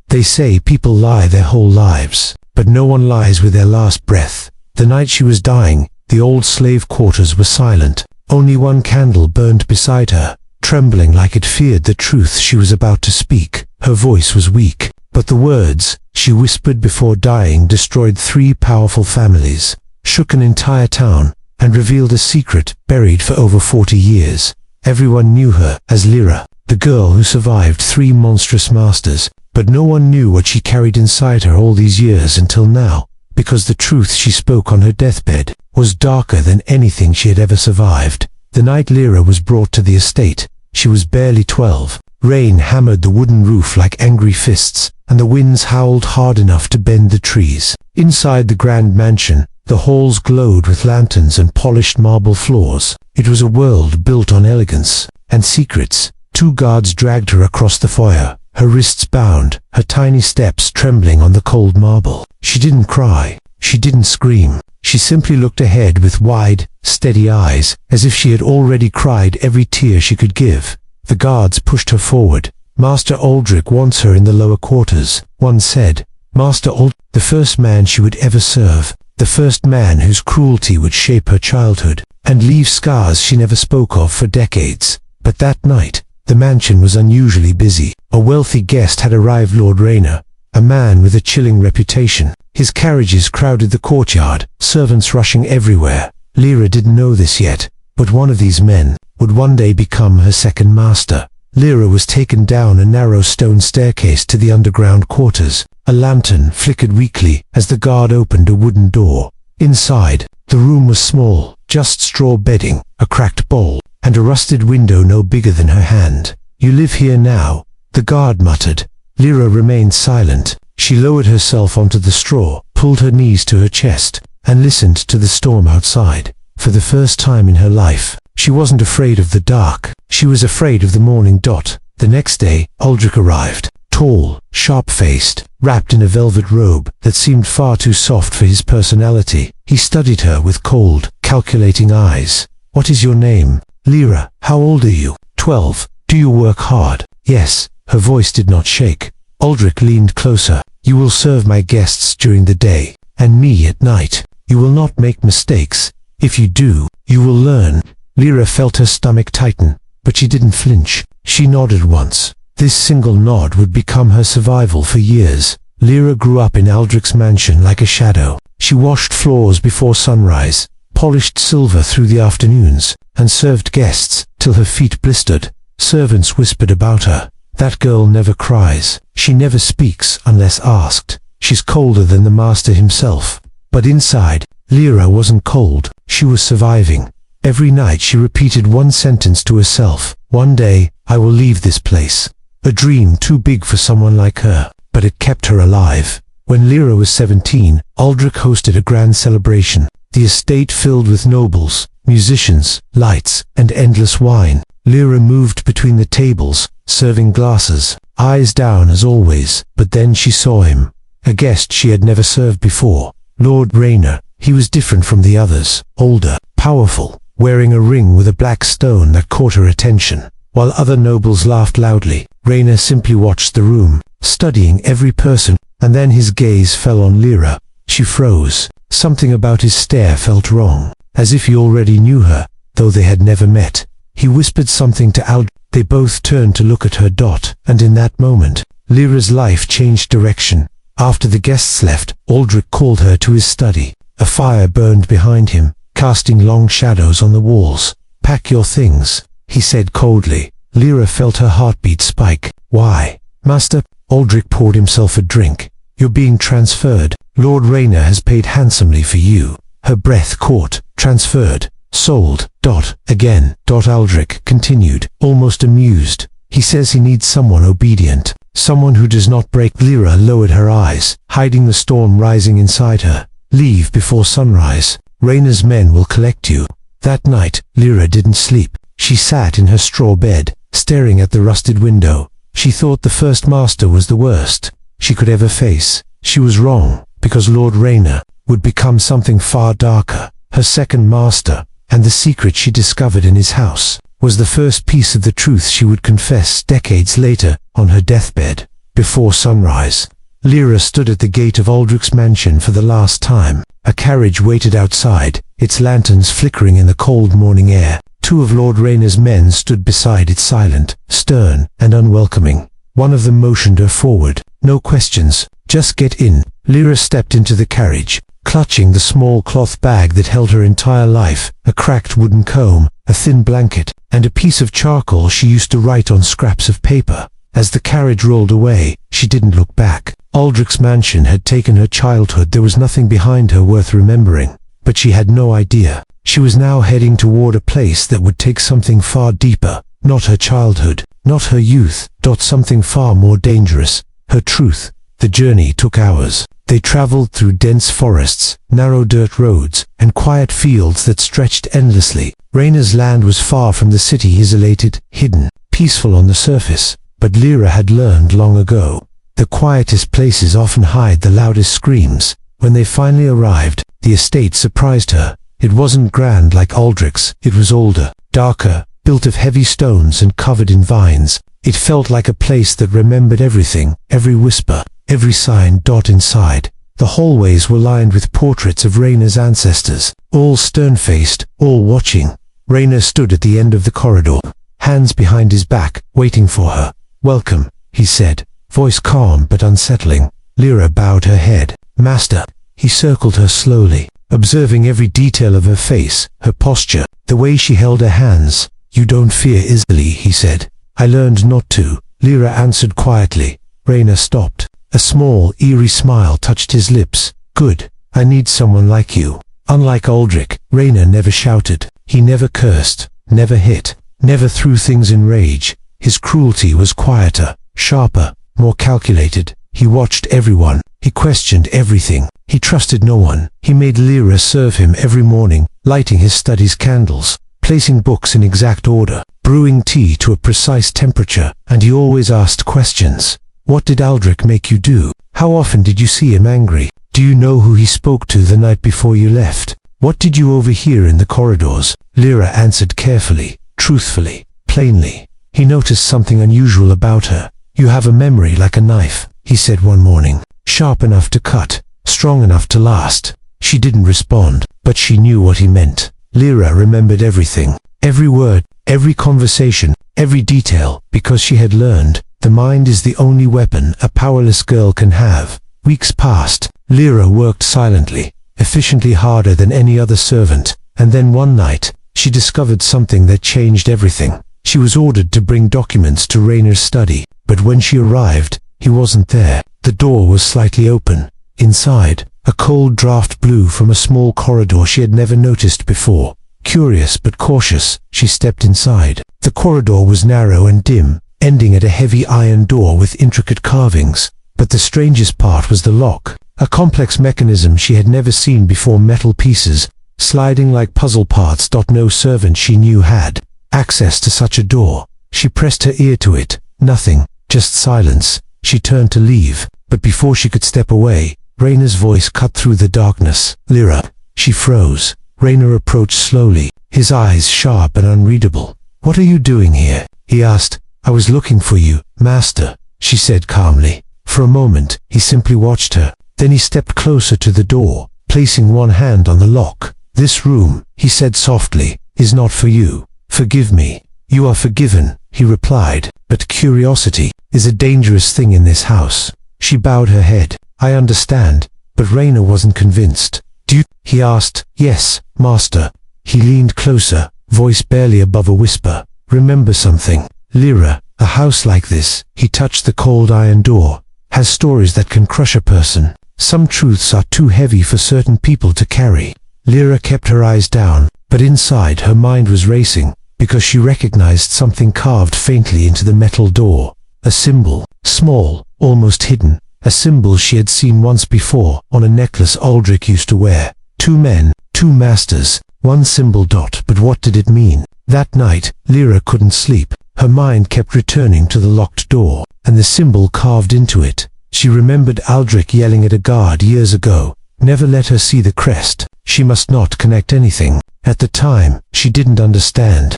They say people lie their whole lives, but no one lies with their last breath. The night she was dying, the old slave quarters were silent. Only one candle burned beside her, trembling like it feared the truth she was about to speak. Her voice was weak, but the words she whispered before dying destroyed 3 powerful families, shook an entire town, and revealed a secret buried for over 40 years. Everyone knew her as Lyra, the girl who survived 3 monstrous masters, but no one knew what she carried inside her all these years until now, because the truth she spoke on her deathbed was darker than anything she had ever survived. The night Lyra was brought to the estate, she was barely 12. Rain hammered the wooden roof like angry fists, and the winds howled hard enough to bend the trees. Inside the grand mansion, the halls glowed with lanterns and polished marble floors. It was a world built on elegance and secrets. 2 guards dragged her across the foyer, her wrists bound, her tiny steps trembling on the cold marble. She didn't cry. She didn't scream. She simply looked ahead with wide, steady eyes, as if she had already cried every tear she could give. The guards pushed her forward. "Master Aldrich wants her in the lower quarters," one said. Master Aldrich, the first man she would ever serve, the first man whose cruelty would shape her childhood and leave scars she never spoke of for decades. But that night, the mansion was unusually busy. A wealthy guest had arrived, Lord Rayner, a man with a chilling reputation. His carriages crowded the courtyard, servants rushing everywhere. Lyra didn't know this yet, but one of these men would one day become her second master. Lyra was taken down a narrow stone staircase to the underground quarters. A lantern flickered weakly as the guard opened a wooden door. Inside, the room was small, just straw bedding, a cracked bowl, and a rusted window no bigger than her hand. "You live here now," the guard muttered. Lyra remained silent. She lowered herself onto the straw, pulled her knees to her chest, and listened to the storm outside. For the first time in her life, she wasn't afraid of the dark. She was afraid of the morning dot. The next day, Aldrich arrived, tall, sharp-faced, wrapped in a velvet robe that seemed far too soft for his personality. He studied her with cold, calculating eyes. "What is your name?" "Lyra." "How old are you?" 12. "Do you work hard?" "Yes." Her voice did not shake. Aldrich leaned closer. "You will serve my guests during the day, and me at night. You will not make mistakes. If you do, you will learn." Lyra felt her stomach tighten, but she didn't flinch. She nodded once. This single nod would become her survival for years. Lyra grew up in Aldrich's mansion like a shadow. She washed floors before sunrise, polished silver through the afternoons, and served guests till her feet blistered. Servants whispered about her. "That girl never cries. She never speaks unless asked. She's colder than the master himself." But inside, Lyra wasn't cold. She was surviving. Every night she repeated one sentence to herself. "One day, I will leave this place." A dream too big for someone like her, but it kept her alive. When Lyra was 17, Aldrich hosted a grand celebration. The estate filled with nobles, musicians, lights, and endless wine. Lyra moved between the tables, serving glasses, eyes down as always. But then she saw him, a guest she had never served before. Lord Rayner. He was different from the others, older, powerful, wearing a ring with a black stone that caught her attention. While other nobles laughed loudly, Rayner simply watched the room, studying every person, and then his gaze fell on Lyra. She froze. Something about his stare felt wrong, as if he already knew her, though they had never met. He whispered something to Aldrich. They both turned to look at her dot, and in that moment, Lyra's life changed direction. After the guests left, Aldrich called her to his study. A fire burned behind him, casting long shadows on the walls. "Pack your things," he said coldly. Lyra felt her heartbeat spike. "Why?" "Master," Aldrich poured himself a drink. "You're being transferred. Lord Rayner has paid handsomely for you." Her breath caught. "Transferred. Sold. Dot. Again." Aldrich continued, almost amused. "He says he needs someone obedient, someone who does not break." Lyra lowered her eyes, hiding the storm rising inside her. "Leave before sunrise. Rayner's men will collect you." That night, Lyra didn't sleep. She sat in her straw bed, staring at the rusted window. She thought the first master was the worst she could ever face. She was wrong, because Lord Rayner would become something far darker. Her second master, and the secret she discovered in his house, was the first piece of the truth she would confess decades later on her deathbed. before sunrise. Lyra stood at the gate of Aldrich's mansion for the last time. A carriage waited outside, its lanterns flickering in the cold morning air. Two of Lord Raynor's men stood beside it, silent, stern, and unwelcoming. One of them motioned her forward. No questions, just get in. Lyra stepped into the carriage, clutching the small cloth bag that held her entire life, a cracked wooden comb, a thin blanket, and a piece of charcoal she used to write on scraps of paper. As the carriage rolled away, she didn't look back. Aldrich's mansion had taken her childhood. There was nothing behind her worth remembering. But she had no idea. She was now heading toward a place that would take something far deeper. Not her childhood, not her youth, something far more dangerous. Her truth. The journey took hours. They traveled through dense forests, narrow dirt roads, and quiet fields that stretched endlessly. Raynor's land was far from the city, isolated, hidden, peaceful on the surface. But Lyra had learned long ago. The quietest places often hide the loudest screams. When they finally arrived, the estate surprised her. It wasn't grand like Aldrich's. It was older, darker, built of heavy stones and covered in vines. It felt like a place that remembered everything, every whisper, every sign. Inside, the hallways were lined with portraits of Raynor's ancestors, all stern-faced, all watching. Raynor stood at the end of the corridor, hands behind his back, waiting for her. "Welcome," he said, voice calm but unsettling. Lyra bowed her head. "Master." He circled her slowly, observing every detail of her face, her posture, the way she held her hands. "You don't fear easily," he said. "I learned not to," Lyra answered quietly. Raynor stopped. A small, eerie smile touched his lips. "Good. I need someone like you." Unlike Aldrich, Raynor never shouted. He never cursed, never hit, never threw things in rage. His cruelty was quieter, sharper, more calculated. He watched everyone. He questioned everything. He trusted no one. He made Lyra serve him every morning, lighting his study's candles, placing books in exact order, brewing tea to a precise temperature, and he always asked questions. "What did Aldrich make you do? How often did you see him angry? Do you know who he spoke to the night before you left? What did you overhear in the corridors?" Lyra answered carefully, truthfully, plainly. He noticed something unusual about her. "You have a memory like a knife," he said one morning. "Sharp enough to cut, strong enough to last." She didn't respond, but she knew what he meant. Lyra remembered everything. Every word, every conversation, every detail, because she had learned, the mind is the only weapon a powerless girl can have. Weeks passed. Lyra worked silently, efficiently, harder than any other servant, and then one night, she discovered something that changed everything. She was ordered to bring documents to Raynor's study, but when she arrived, he wasn't there. The door was slightly open. Inside, a cold draft blew from a small corridor she had never noticed before. Curious but cautious, she stepped inside. The corridor was narrow and dim, ending at a heavy iron door with intricate carvings. But the strangest part was the lock, a complex mechanism she had never seen before, metal pieces, sliding like puzzle parts. No servant she knew had access to such a door. She pressed her ear to it. Nothing, just silence. She turned to leave, but before she could step away, Raynor's voice cut through the darkness. "Lyra." She froze. Raynor approached slowly, his eyes sharp and unreadable. "What are you doing here?" he asked. "I was looking for you, Master," she said calmly. For a moment, he simply watched her. Then he stepped closer to the door, placing one hand on the lock. "This room," he said softly, "is not for you. Forgive me." "You are forgiven," he replied, "but curiosity is a dangerous thing in this house." She bowed her head. "I understand," but Raynor wasn't convinced. "Do you?" he asked. "Yes, Master." He leaned closer, voice barely above a whisper. "Remember something, Lyra, a house like this," he touched the cold iron door, "has stories that can crush a person. Some truths are too heavy for certain people to carry." Lyra kept her eyes down, but inside her mind was racing, because she recognized something carved faintly into the metal door. A symbol, small, almost hidden, a symbol she had seen once before on a necklace Aldrich used to wear. Two men, two masters, one symbol. But what did it mean? That night, Lyra couldn't sleep. Her mind kept returning to the locked door, and the symbol carved into it. She remembered Aldrich yelling at a guard years ago, "Never let her see the crest." She must not connect anything. At the time, she didn't understand.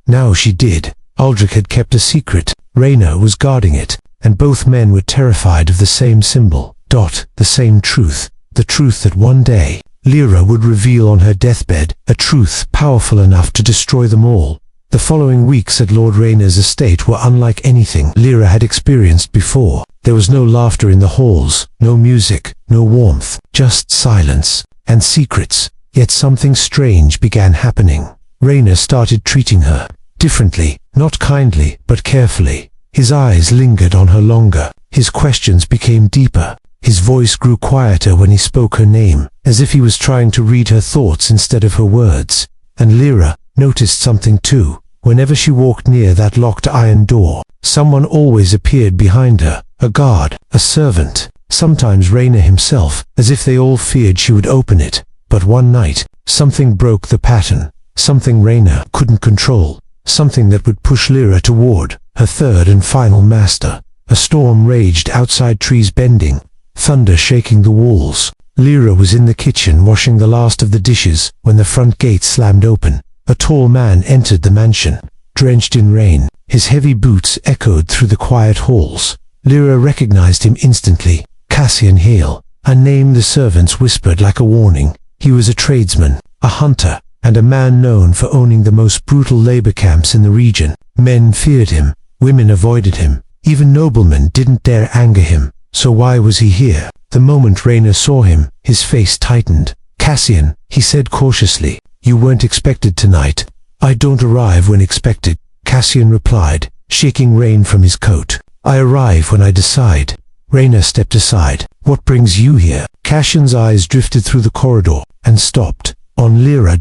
Now she did. Aldrich had kept a secret. Raynor was guarding it. and both men were terrified of the same symbol. The same truth. The truth that one day, Lyra would reveal on her deathbed, a truth powerful enough to destroy them all. The following weeks at Lord Rayner's estate were unlike anything Lyra had experienced before. There was no laughter in the halls, no music, no warmth, just silence and secrets. Yet something strange began happening. Rayner started treating her differently, not kindly, but carefully. His eyes lingered on her longer. His questions became deeper. His voice grew quieter when he spoke her name, as if he was trying to read her thoughts instead of her words. And Lyra noticed something too. Whenever she walked near that locked iron door, someone always appeared behind her, a guard, a servant, sometimes Rayner himself, as if they all feared she would open it. But one night, something broke the pattern, something Rayner couldn't control, something that would push Lyra toward her third and final master. A storm raged outside, trees bending, thunder shaking the walls. Lyra was in the kitchen washing the last of the dishes when the front gate slammed open. A tall man entered the mansion, drenched in rain. His heavy boots echoed through the quiet halls. Lyra recognized him instantly. Cassian Hale, a name the servants whispered like a warning. He was a tradesman, a hunter, and a man known for owning the most brutal labor camps in the region. Men feared him, women avoided him, even noblemen didn't dare anger him. So why was he here? The moment Rayner saw him, his face tightened. "Cassian," he said cautiously, "you weren't expected tonight." "I don't arrive when expected," Cassian replied, shaking rain from his coat. "I arrive when I decide." Rayner stepped aside. "What brings you here?" Cassian's eyes drifted through the corridor and stopped on Lyra.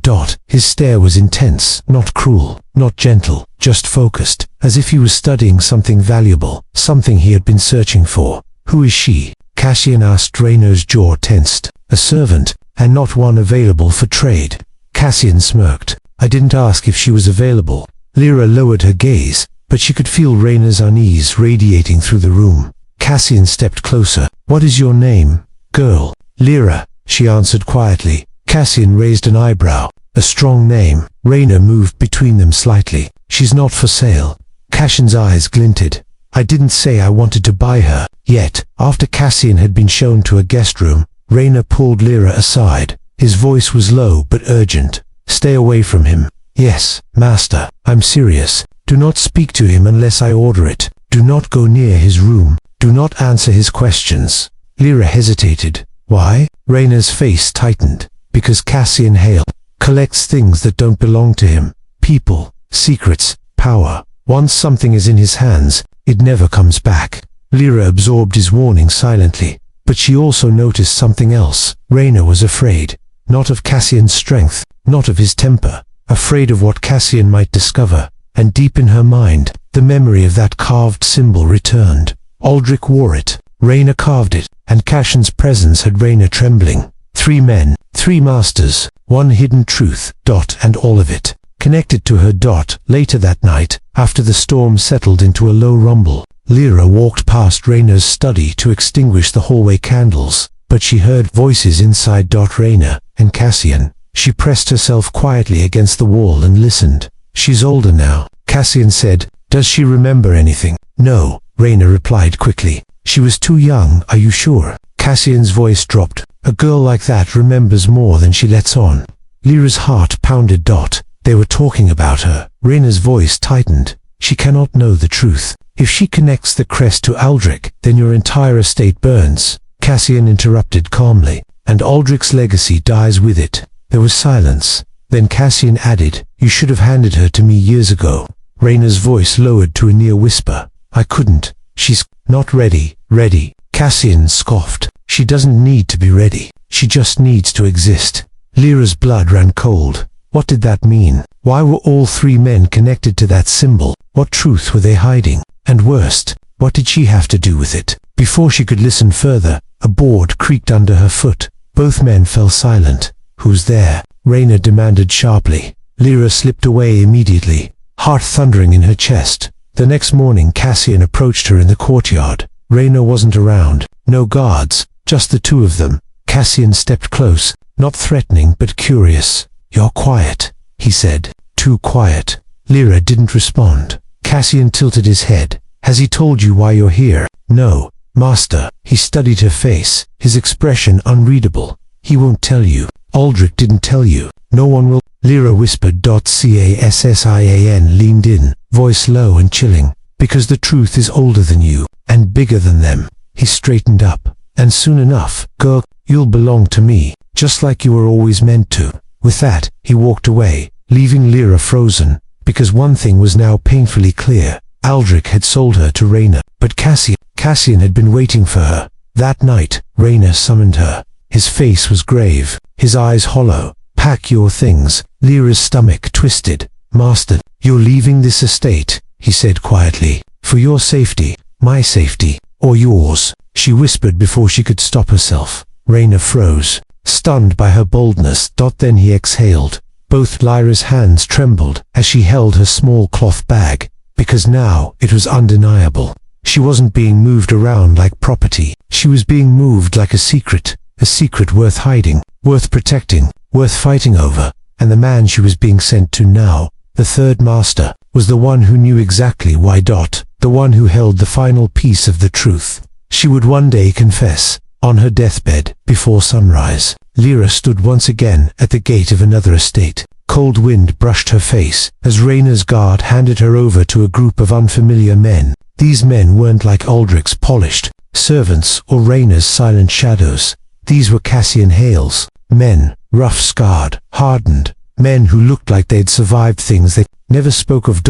His stare was intense, not cruel, not gentle, just focused, as if he was studying something valuable, something he had been searching for. "Who is she?" Cassian asked. Rayner's jaw tensed. "A servant, and not one available for trade." Cassian smirked. "I didn't ask if she was available." Lyra lowered her gaze, but she could feel Rayner's unease radiating through the room. Cassian stepped closer. "What is your name, girl?" "Lyra," she answered quietly. Cassian raised an eyebrow. "A strong name." Rayner moved between them slightly. "She's not for sale." Cassian's eyes glinted. "I didn't say I wanted to buy her." Yet, after Cassian had been shown to a guest room, Rayner pulled Lyra aside. His voice was low but urgent. "Stay away from him." "Yes, master, I'm serious. Do not speak to him unless I order it. Do not go near his room. Do not answer his questions." Lyra hesitated. "Why?" Rayner's face tightened. "Because Cassian Hale collects things that don't belong to him. People, secrets, power. Once something is in his hands, it never comes back." Lyra absorbed his warning silently, but she also noticed something else. Rayner was afraid, not of Cassian's strength, not of his temper, afraid of what Cassian might discover. And deep in her mind, the memory of that carved symbol returned. Aldrich wore it, Rayner carved it, and Cassian's presence had Rayner trembling. 3 men, 3 masters, 1 hidden truth, and all of it connected to her. Later that night, after the storm settled into a low rumble, Lyra walked past Rayner's study to extinguish the hallway candles, but she heard voices inside. Rayner and Cassian. She pressed herself quietly against the wall and listened. "She's older now," Cassian said. "Does she remember anything?" "No," Rayner replied quickly. "She was too young." "Are you sure?" Cassian's voice dropped. "A girl like that remembers more than she lets on." Lyra's heart pounded. They were talking about her. Rayner's voice tightened. "She cannot know the truth. If she connects the crest to Aldrich, then your entire estate burns." Cassian interrupted calmly. "And Aldrich's legacy dies with it." There was silence. Then Cassian added, "You should have handed her to me years ago." Rayner's voice lowered to a near whisper. "I couldn't. She's not ready." "Ready?" Cassian scoffed. "She doesn't need to be ready. She just needs to exist." Lyra's blood ran cold. What did that mean? Why were all 3 men connected to that symbol? What truth were they hiding? And worst, what did she have to do with it? Before she could listen further, a board creaked under her foot. Both men fell silent. "Who's there?" Rayner demanded sharply. Lyra slipped away immediately, heart thundering in her chest. The next morning Cassian approached her in the courtyard. Rayner wasn't around. No guards, just the 2 of them. Cassian stepped close, not threatening but curious. "You're quiet," he said. "Too quiet." Lyra didn't respond. Cassian tilted his head. "Has he told you why you're here?" No, Master. He studied her face, his expression unreadable. He won't tell you. Aldrich didn't tell you. No one will. Lyra whispered. Cassian leaned in, voice low and chilling. Because the truth is older than you, and bigger than them. He straightened up. And soon enough, girl, you'll belong to me, just like you were always meant to. With that, he walked away, leaving Lyra frozen, because one thing was now painfully clear. Aldrich had sold her to Raina, but Cassian had been waiting for her. That night, Raina summoned her. His face was grave, his eyes hollow. Pack your things. Lyra's stomach twisted. Master, you're leaving this estate, he said quietly. For your safety, my safety, or yours, she whispered before she could stop herself. Raina froze, stunned by her boldness. Then he exhaled. Both Lyra's hands trembled as she held her small cloth bag, because now it was undeniable. She wasn't being moved around like property. She was being moved like a secret worth hiding, worth protecting, worth fighting over. And the man she was being sent to now, the third master, was the one who knew exactly why. The one who held the final piece of the truth. She would one day confess, on her deathbed, before sunrise. Lyra stood once again at the gate of another estate. Cold wind brushed her face as Raina's guard handed her over to a group of unfamiliar men. These men weren't like Aldrich's polished servants or Raina's silent shadows. These were Cassian Hale's men, rough-scarred, hardened, men who looked like they'd survived things they never spoke of.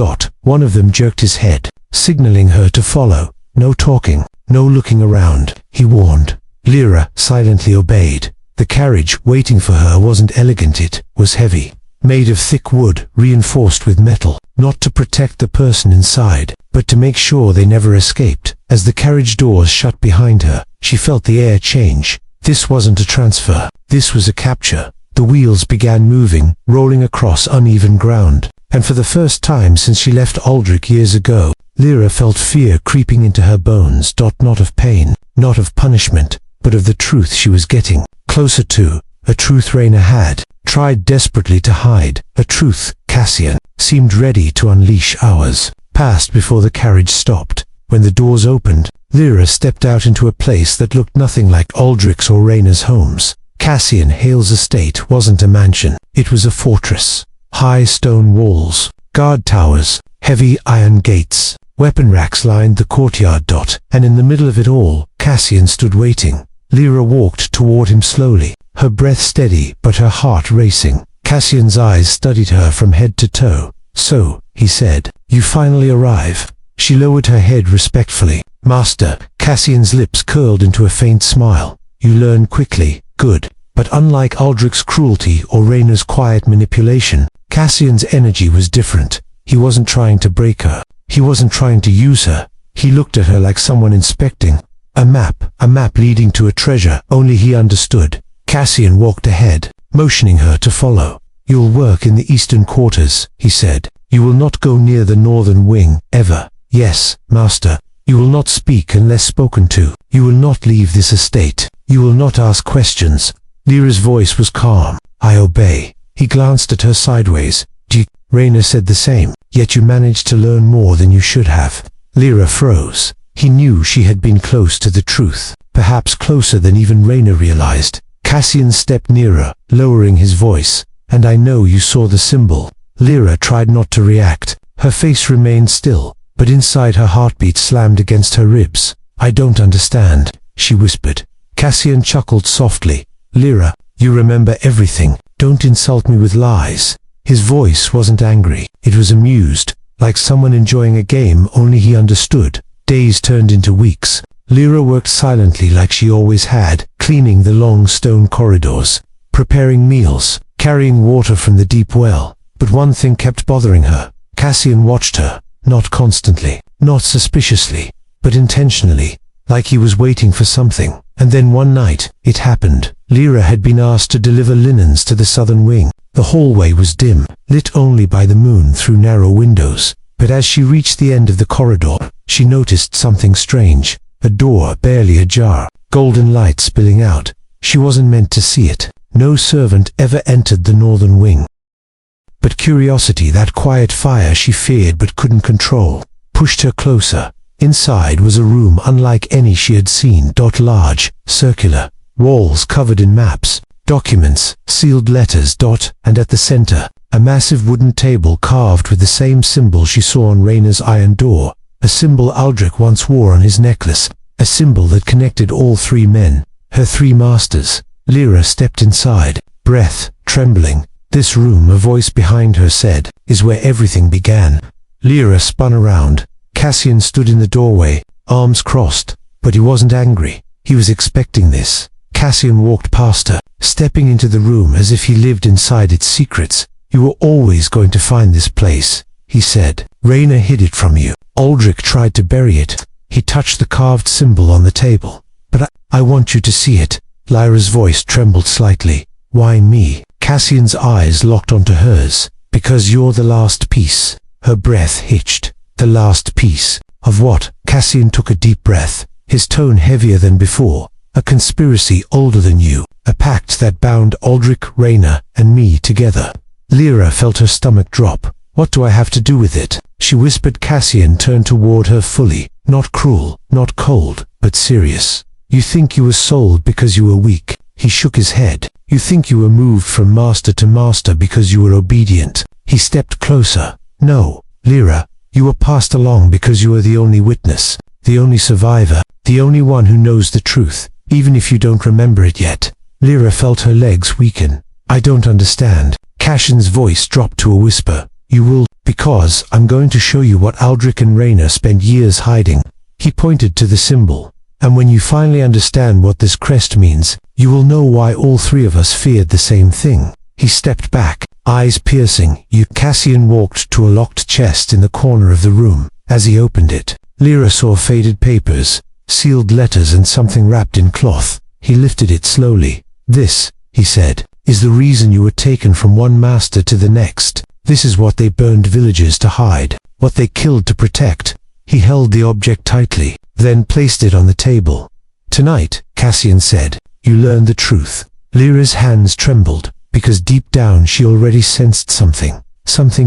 One of them jerked his head, signaling her to follow. No talking, no looking around, he warned. Lyra silently obeyed. The carriage waiting for her wasn't elegant, it was heavy, made of thick wood, reinforced with metal, not to protect the person inside, but to make sure they never escaped. As the carriage doors shut behind her, she felt the air change. This wasn't a transfer, this was a capture. The wheels began moving, rolling across uneven ground, and for the first time since she left Aldrich years ago, Lyra felt fear creeping into her bones. Not of pain, not of punishment, but of the truth she was getting closer to, a truth Raina had tried desperately to hide, a truth Cassian seemed ready to unleash. Hours passed before the carriage stopped. When the doors opened, Lyra stepped out into a place that looked nothing like Aldrich's or Raina's homes. Cassian Hale's estate wasn't a mansion, it was a fortress. High stone walls, guard towers, heavy iron gates, weapon racks lined the courtyard. And in the middle of it all, Cassian stood waiting. Lyra walked toward him slowly, her breath steady but her heart racing. Cassian's eyes studied her from head to toe. So, he said, you finally arrive. She lowered her head respectfully. Master, Cassian's lips curled into a faint smile. You learn quickly, good. But unlike Aldrich's cruelty or Raina's quiet manipulation, Cassian's energy was different. He wasn't trying to break her. He wasn't trying to use her. He looked at her like someone inspecting a map leading to a treasure only he understood. Cassian walked ahead, motioning her to follow. You'll work in the eastern quarters, he said. You will not go near the northern wing, ever. Yes, master. You will not speak unless spoken to. You will not leave this estate. You will not ask questions. Lyra's voice was calm. I obey. He glanced at her sideways. Raina said the same. Yet you managed to learn more than you should have. Lyra froze. He knew she had been close to the truth, perhaps closer than even Raina realized. Cassian stepped nearer, lowering his voice. And I know you saw the symbol. Lyra tried not to react. Her face remained still, but inside her heartbeat slammed against her ribs. I don't understand, she whispered. Cassian chuckled softly. Lyra, you remember everything. Don't insult me with lies. His voice wasn't angry. It was amused, like someone enjoying a game only he understood. Days turned into weeks. Lyra worked silently like she always had, cleaning the long stone corridors, preparing meals, carrying water from the deep well. But one thing kept bothering her. Cassian watched her, not constantly, not suspiciously, but intentionally, like he was waiting for something. And then one night, it happened. Lyra had been asked to deliver linens to the southern wing. The hallway was dim, lit only by the moon through narrow windows. But as she reached the end of the corridor, she noticed something strange. A door barely ajar, golden light spilling out. She wasn't meant to see it. No servant ever entered the northern wing. But curiosity, that quiet fire she feared but couldn't control, pushed her closer. Inside was a room unlike any she had seen. Large, circular, walls covered in maps, documents, sealed letters. And at the center, a massive wooden table carved with the same symbol she saw on Rayna's iron door, a symbol Aldrich once wore on his necklace, a symbol that connected all three men, her three masters. Lyra stepped inside, breath trembling. This room, a voice behind her said, is where everything began. Lyra spun around. Cassian stood in the doorway, arms crossed, but he wasn't angry. He was expecting this. Cassian walked past her, stepping into the room as if he lived inside its secrets. You were always going to find this place, he said. Rayna hid it from you. Aldrich tried to bury it. He touched the carved symbol on the table. But I want you to see it. Lyra's voice trembled slightly. Why me? Cassian's eyes locked onto hers. Because you're the last piece. Her breath hitched. The last piece. Of what? Cassian took a deep breath, his tone heavier than before. A conspiracy older than you. A pact that bound Aldrich, Rayna, and me together. Lyra felt her stomach drop. What do I have to do with it? She whispered. Cassian turned toward her fully. Not cruel, not cold, but serious. You think you were sold because you were weak. He shook his head. You think you were moved from master to master because you were obedient. He stepped closer. No, Lyra, you were passed along because you are the only witness, the only survivor, the only one who knows the truth, even if you don't remember it yet. Lyra felt her legs weaken. I don't understand. Cassian's voice dropped to a whisper. You will, because I'm going to show you what Aldrich and Rayna spent years hiding. He pointed to the symbol. And when you finally understand what this crest means, you will know why all three of us feared the same thing. He stepped back, eyes piercing. Cassian walked to a locked chest in the corner of the room. As he opened it, Lyra saw faded papers, sealed letters and something wrapped in cloth. He lifted it slowly. This, he said, is the reason you were taken from one master to the next. This is what they burned villages to hide, what they killed to protect. He held the object tightly, then placed it on the table. Tonight, Cassian said, you learn the truth. Lyra's hands trembled, because deep down she already sensed something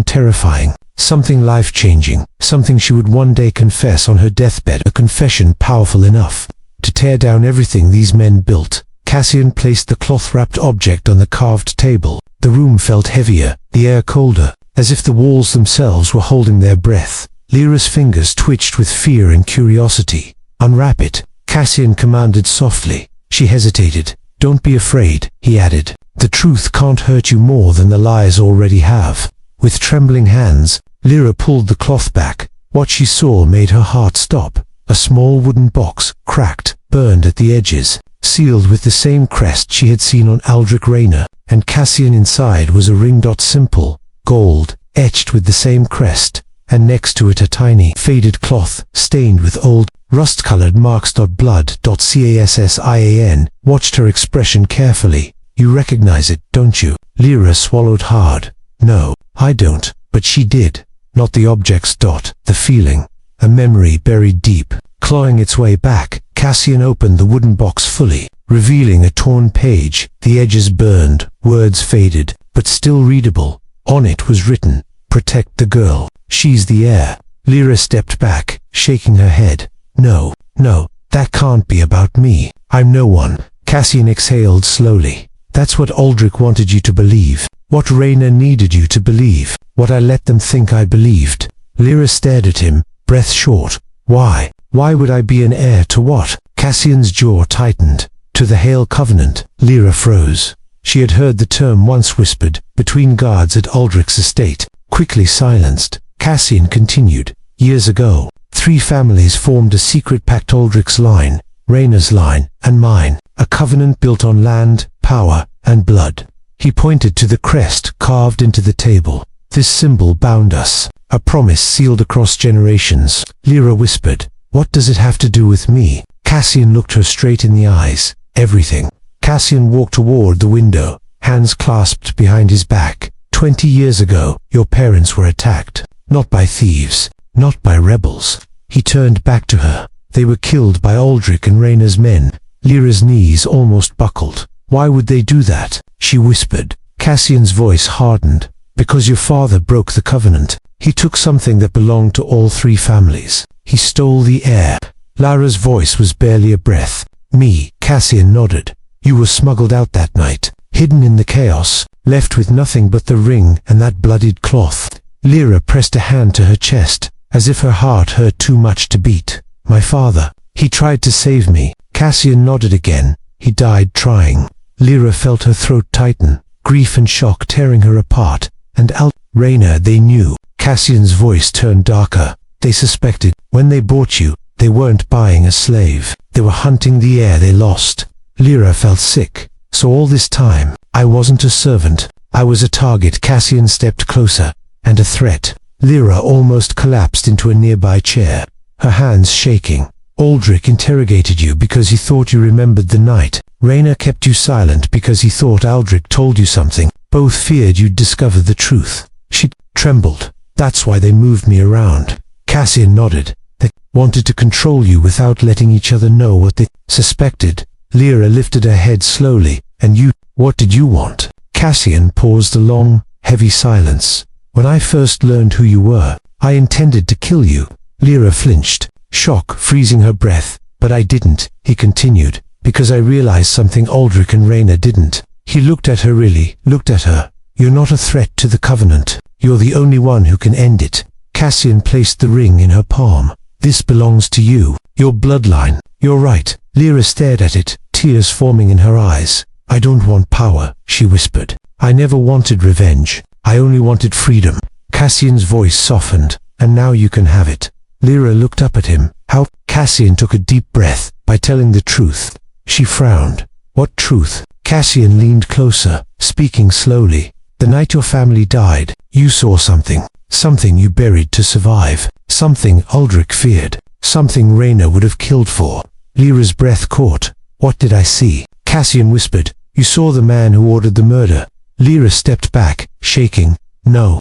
terrifying, something life-changing, something she would one day confess on her deathbed, a confession powerful enough to tear down everything these men built. Cassian placed the cloth-wrapped object on the carved table. The room felt heavier, the air colder, as if the walls themselves were holding their breath. Lyra's fingers twitched with fear and curiosity. Unwrap it, Cassian commanded softly. She hesitated. Don't be afraid, he added. The truth can't hurt you more than the lies already have. With trembling hands, Lyra pulled the cloth back. What she saw made her heart stop. A small wooden box, cracked, burned at the edges, sealed with the same crest she had seen on Aldrich Rayna, and Cassian inside was a ring. Simple, gold, etched with the same crest, and next to it a tiny, faded cloth, stained with old, rust-colored marks. Blood. Cassian watched her expression carefully. You recognize it, don't you? Lyra swallowed hard. No, I don't, but she did. Not the objects. The feeling. A memory buried deep. Clawing its way back, Cassian opened the wooden box fully, revealing a torn page, the edges burned, words faded, but still readable. On it was written, protect the girl. She's the heir. Lyra stepped back, shaking her head. No, that can't be about me. I'm no one. Cassian exhaled slowly. That's what Aldrich wanted you to believe. What Rayna needed you to believe. What I let them think I believed. Lyra stared at him, breath short. Why? Why would I be an heir to what? Cassian's jaw tightened. To the Hale Covenant. Lyra froze. She had heard the term once whispered, between guards at Aldrich's estate. Quickly silenced, Cassian continued. Years ago, 3 families formed a secret pact. Aldrich's line, Rayna's line, and mine. A covenant built on land, power, and blood. He pointed to the crest carved into the table. This symbol bound us. A promise sealed across generations. Lyra whispered, what does it have to do with me? Cassian looked her straight in the eyes. Everything. Cassian walked toward the window, hands clasped behind his back. 20 years ago, your parents were attacked. Not by thieves, not by rebels. He turned back to her. They were killed by Aldrich and Rayna's men. Lyra's knees almost buckled. Why would they do that? She whispered. Cassian's voice hardened. Because your father broke the covenant. He took something that belonged to all 3 families. He stole the air. Lyra's voice was barely a breath. Me, Cassian nodded. You were smuggled out that night, hidden in the chaos, left with nothing but the ring and that bloodied cloth. Lyra pressed a hand to her chest, as if her heart hurt too much to beat. My father. He tried to save me. Cassian nodded again. He died trying. Lyra felt her throat tighten, grief and shock tearing her apart. And Raina, they knew. Cassian's voice turned darker. They suspected. When they bought you, they weren't buying a slave. They were hunting the heir they lost. Lyra felt sick. So all this time, I wasn't a servant. I was a target. Cassian stepped closer. And a threat. Lyra almost collapsed into a nearby chair, her hands shaking. Aldrich interrogated you because he thought you remembered the night. Raina kept you silent because he thought Aldrich told you something. Both feared you'd discover the truth. She trembled. That's why they moved me around. Cassian nodded. They wanted to control you without letting each other know what they suspected. Lyra lifted her head slowly. And you, what did you want? Cassian paused a long, heavy silence. When I first learned who you were, I intended to kill you. Lyra flinched, shock freezing her breath. But I didn't, he continued, because I realized something Aldrich and Raina didn't. He looked at her really, looked at her. You're not a threat to the Covenant. You're the only one who can end it. Cassian placed the ring in her palm. This belongs to you. Your bloodline. You're right. Lyra stared at it, tears forming in her eyes. I don't want power, she whispered. I never wanted revenge. I only wanted freedom. Cassian's voice softened. And now you can have it. Lyra looked up at him. How? Cassian took a deep breath. By telling the truth. She frowned. What truth? Cassian leaned closer, speaking slowly. The night your family died, you saw something. Something you buried to survive. Something Aldrich feared. Something Raina would have killed for. Lyra's breath caught. What did I see? Cassian whispered. You saw the man who ordered the murder. Lyra stepped back, shaking. No,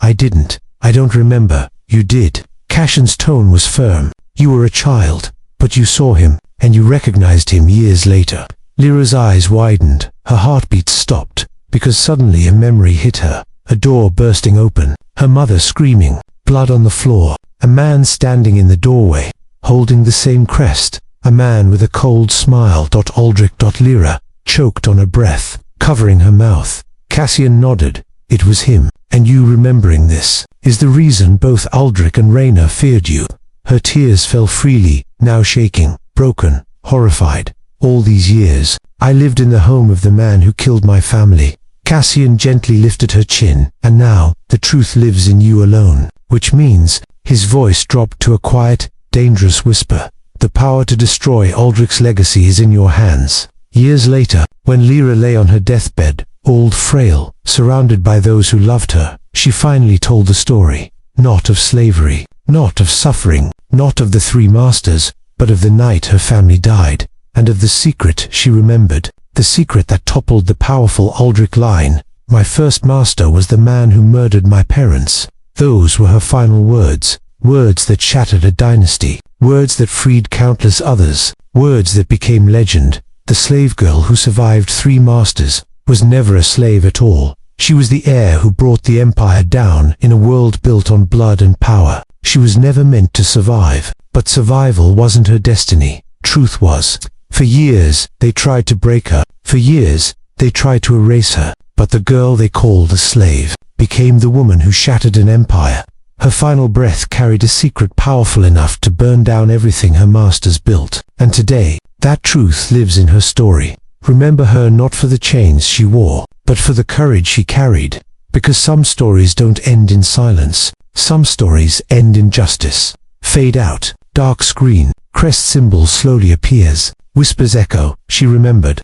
I didn't. I don't remember. You did. Cassian's tone was firm. You were a child, but you saw him, and you recognized him years later. Lyra's eyes widened. Her heartbeat stopped, because suddenly a memory hit her. A door bursting open. Her mother screaming. Blood on the floor. A man standing in the doorway, holding the same crest. A man with a cold smile. Aldrich. Lyra choked on her breath, covering her mouth. Cassian nodded. It was him. And you remembering this is the reason both Aldrich and Raina feared you. Her tears fell freely, now shaking, broken, horrified. All these years, I lived in the home of the man who killed my family. Cassian gently lifted her chin. And now, the truth lives in you alone. Which means, his voice dropped to a quiet, dangerous whisper. The power to destroy Aldrich's legacy is in your hands. Years later, when Lyra lay on her deathbed, old, frail, surrounded by those who loved her, she finally told the story. Not of slavery, not of suffering, not of the three masters, but of the night her family died, and of the secret she remembered, the secret that toppled the powerful Aldrich line. My first master was the man who murdered my parents. Those were her final words, words that shattered a dynasty, words that freed countless others, words that became legend. The slave girl who survived three masters was never a slave at all. She was the heir who brought the empire down in a world built on blood and power. She was never meant to survive, but survival wasn't her destiny. Truth was. For years, they tried to break her. For years, they tried to erase her. But the girl they called a slave became the woman who shattered an empire. Her final breath carried a secret powerful enough to burn down everything her masters built. And today, that truth lives in her story. Remember her not for the chains she wore, but for the courage she carried. Because some stories don't end in silence. Some stories end in justice. Fade out. Dark screen. Crest symbol slowly appears. Whispers echo. She remembered.